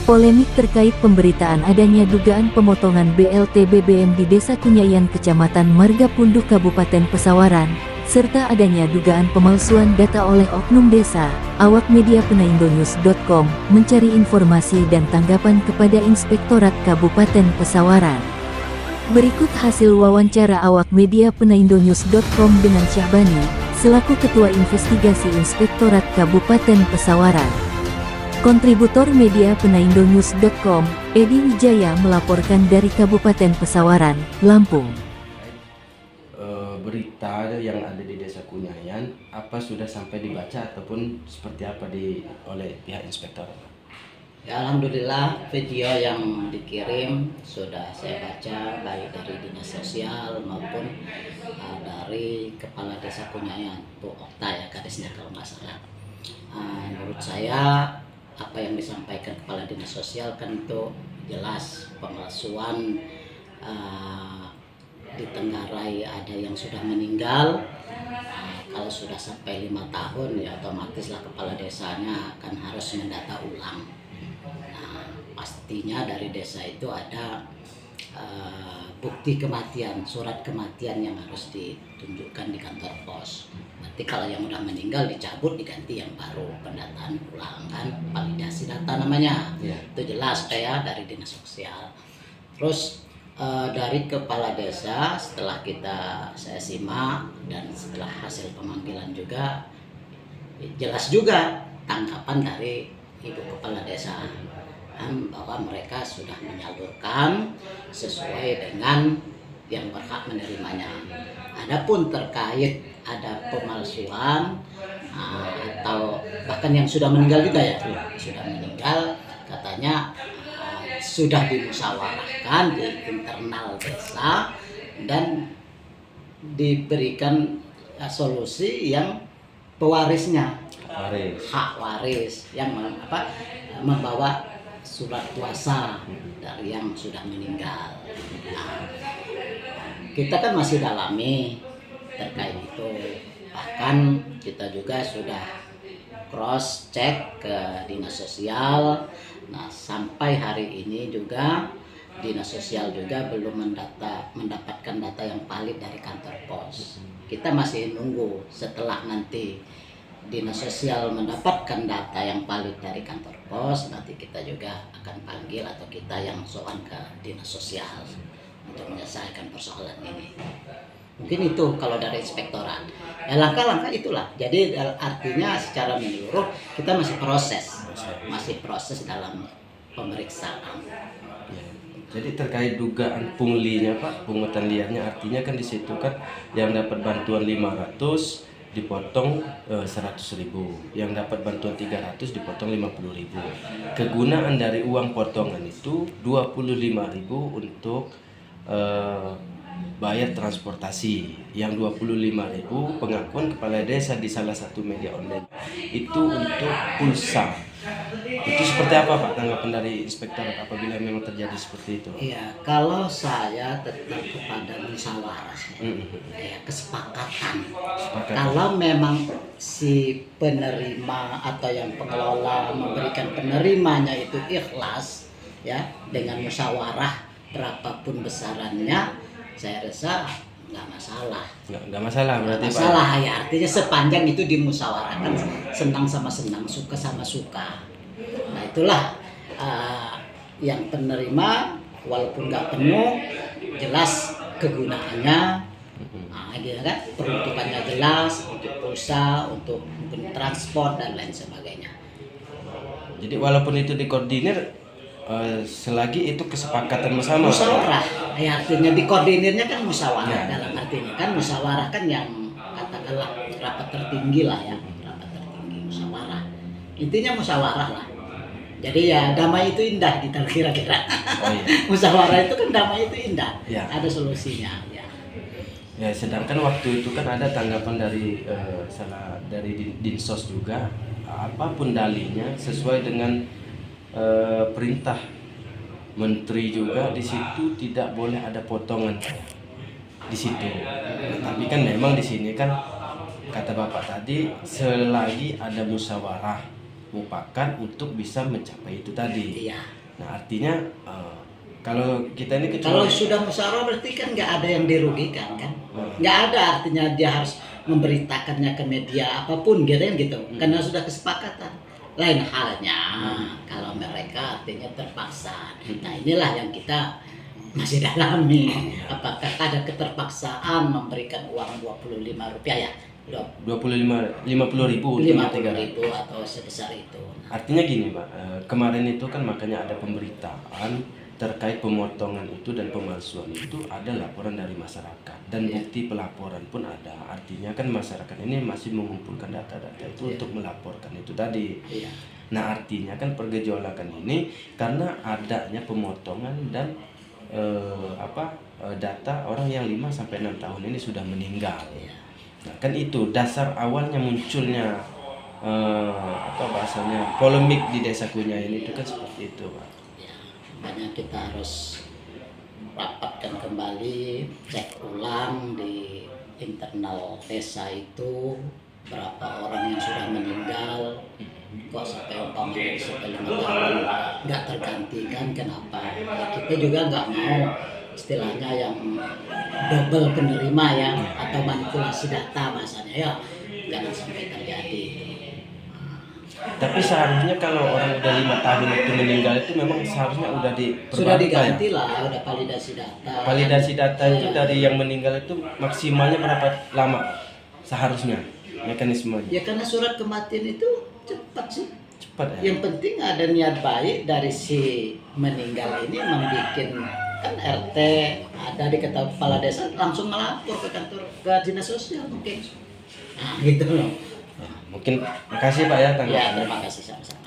Polemik terkait pemberitaan adanya dugaan pemotongan BLT BBM di Desa Kunyayan Kecamatan Margapunduk Kabupaten Pesawaran, serta adanya dugaan pemalsuan data oleh oknum desa. Awak media Penaindo-news.com mencari informasi dan tanggapan kepada Inspektorat Kabupaten Pesawaran. Berikut hasil wawancara awak media Penaindo-news.com dengan Syahbani, selaku Ketua Investigasi Inspektorat Kabupaten Pesawaran. Kontributor media Penaindo-news.com, Edi Wijaya melaporkan dari Kabupaten Pesawaran, Lampung. Berita yang ada di Desa Kunyayan, apa sudah sampai dibaca ataupun seperti apa oleh pihak inspektor? Ya, alhamdulillah video yang dikirim sudah saya baca baik dari dinas sosial maupun dari kepala desa Kunyayan, Bu Okta ya kadesnya kalau nggak salah. Menurut saya apa yang disampaikan kepala dinas sosial kan itu jelas pemalsuan, ditenggarai ada yang sudah meninggal. Kalau sudah sampai 5 tahun ya otomatislah kepala desanya akan harus mendata ulang. Pastinya dari desa itu ada bukti kematian, surat kematian yang harus ditunjukkan di kantor pos. Nanti kalau yang udah meninggal dicabut, diganti yang baru, pendataan ulang kan, validasi data namanya. Itu jelas kayak dari dinas sosial. Terus dari kepala desa setelah saya simak dan setelah hasil pemanggilan juga jelas juga tanggapan dari ibu kepala desa bahwa mereka sudah menyalurkan sesuai dengan yang berhak menerimanya. Adapun terkait ada pemalsuan atau bahkan yang sudah meninggal juga ya, sudah meninggal katanya sudah dimusyawarahkan di internal desa dan diberikan solusi yang pewarisnya hak waris yang membawa surat kuasa dari yang sudah meninggal. Kita kan masih dalami terkait itu, bahkan kita juga sudah cross check ke dinas sosial. Nah, sampai hari ini juga dinas sosial juga belum mendapatkan data yang valid dari kantor pos. Kita masih nunggu setelah nanti dinas sosial mendapatkan data yang valid dari kantor pos, nanti kita juga akan panggil atau kita yang soal ke dinas sosial untuk menyelesaikan persoalan ini. Mungkin itu kalau dari inspektorat. Ya langkah-langkah itulah. Jadi artinya secara menyeluruh kita masih proses dalam pemeriksaan. Ya. Jadi terkait dugaan punglinya Pak, pungutan liarnya artinya kan di situ kan yang dapat bantuan 500 dipotong 100.000, yang dapat bantuan 300 dipotong 50.000. Kegunaan dari uang potongan itu 25.000 untuk bayar transportasi, yang 25.000 pengakuan kepala desa di salah satu media online itu untuk pulsa. Itu seperti apa Pak tanggapan dari inspektorat apabila memang terjadi seperti itu? Iya, kalau saya tetap kepada musyawarah, ya, kesepakatan. Kalau memang si penerima atau yang pengelola memberikan penerimanya itu ikhlas, ya dengan musyawarah berapapun besarannya, saya rasa nggak masalah. Nggak masalah berarti Pak? Masalah ya, artinya sepanjang itu dimusyawarahkan, senang sama senang, suka sama suka. Nah itulah yang penerima walaupun nggak penuh, jelas kegunaannya, gitu kan, peruntukannya jelas untuk pulsa, untuk mungkin transport dan lain sebagainya. Jadi walaupun itu dikoordinir, selagi itu kesepakatan bersama. Musyawarah, ya artinya dikoordinirnya kan musyawarah, dalam artinya kan musyawarah kan yang katakanlah rapat tertinggi lah ya, rapat tertinggi musyawarah. Intinya musyawarah lah. Jadi ya damai itu indah kita kira-kira. Musyawarah itu kan damai itu indah. Ya. Ada solusinya. Ya. Ya, sedangkan waktu itu kan ada tanggapan dari dari Dinsos juga, apapun dalihnya sesuai dengan perintah menteri juga, di situ tidak boleh ada potongan di situ. Tapi kan memang di sini kan kata Bapak tadi selagi ada musyawarah upakan untuk bisa mencapai itu tadi. Iya. Nah artinya kalau kita ini Kalau kecuali sudah musyawarah berarti kan nggak ada yang dirugikan kan? Hmm. Nggak ada, artinya dia harus memberitakannya ke media apapun gitu. Karena sudah kesepakatan. Lain halnya kalau mereka artinya terpaksa. Nah inilah yang kita masih dalami. Apakah ada keterpaksaan memberikan uang Rp25 ya? 50.000 untuk 50.000 atau sebesar itu. Artinya gini Pak, kemarin itu kan makanya ada pemberitaan terkait pemotongan itu dan pemalsuan itu ada laporan dari masyarakat dan bukti pelaporan pun ada. Artinya kan masyarakat ini masih mengumpulkan data-data itu untuk melaporkan itu tadi. Iya. Nah artinya kan pergejolakan ini karena adanya pemotongan dan data orang yang 5 sampai 6 tahun ini sudah meninggal. Nah kan itu dasar awalnya munculnya bahasanya polemik di Desa Kunyayan itu kan seperti itu Pak. Makanya kita harus rapatkan kembali, cek ulang di internal desa itu berapa orang yang sudah meninggal, kok sampai umpamanya sampai 5 tahun nggak tergantikan, kenapa? Ya, kita juga nggak mau istilahnya yang double penerima ya, atau manipulasi data bahasanya ya, jangan sampai terjadi. Tapi seharusnya kalau orang udah 5 tahun itu meninggal itu memang seharusnya udah Sudah diperbarui, diganti ya? lah, udah validasi data. Validasi data itu Iya. dari yang meninggal itu maksimalnya berapa lama seharusnya mekanismenya? Ya karena surat kematian itu cepat sih. Cepat ya? Yang penting ada niat baik dari si meninggal ini membuat kan RT ada diketahui kepala desa langsung melapor ke kantor ke dinas sosial mungkin. Nah gitu loh. Mungkin makasih Pak ya Ya tanggapannya. terima kasih sama-sama.